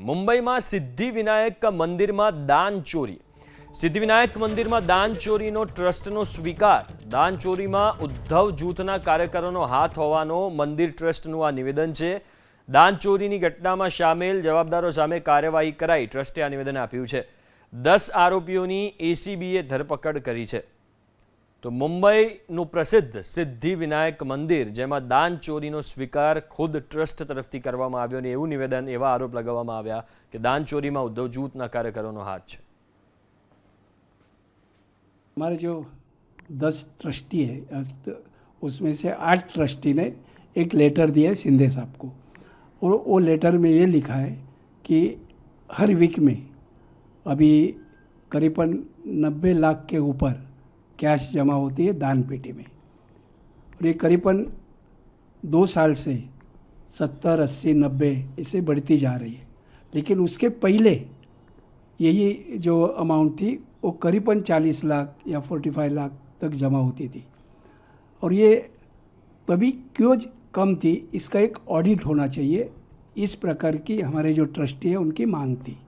મુંબઈમાં સિદ્ધિવિનાયક મંદિરમાં દાન ચોરી. સિદ્ધિવિનાયક મંદિરમાં દાન ચોરીનો ટ્રસ્ટનો સ્વીકાર. દાન ચોરીમાં ઉદ્ધવ જૂથના કાર્યકરોનો હાથ હોવાનો મંદિર ટ્રસ્ટનું આ નિવેદન છે. દાન ચોરીની ઘટનામાં સામેલ જવાબદારો સામે કાર્યવાહી કરાઈ ટ્રસ્ટે આ નિવેદન આપ્યું છે. 10 આરોપીઓની એસીબીએ ધરપકડ કરી છે. તો મુંબઈનું પ્રસિદ્ધ સિદ્ધિવિનાયક મંદિર જેમાં દાન ચોરીનો સ્વીકાર ખુદ ટ્રસ્ટ તરફથી કરવામાં આવ્યો અને એવું નિવેદન, એવા આરોપ લગાવવામાં આવ્યા કે દાન ચોરીમાં ઉદ્ધવ જૂથના કાર્યકરોનો હાથ છે. हमारे जो 10 ट्रस्टी है उसमें से 8 ट्रस्टी ने एक लेटर दिया है शिंदे साहब को, और वो लेटर में ये लिखा है कि हर वीक में अभी करीबन 90 लाख के ऊपर कैश जमा होती है दान पेटी में, और ये करीबन 2 साल से 70, 80, 90 ऐसे बढ़ती जा रही है. लेकिन उसके पहले यही जो अमाउंट थी वो करीबन 40 लाख या 45 लाख तक जमा होती थी, और ये तभी क्यों कम थी, इसका एक ऑडिट होना चाहिए. इस प्रकार की हमारे जो ट्रस्टी है उनकी मांग थी.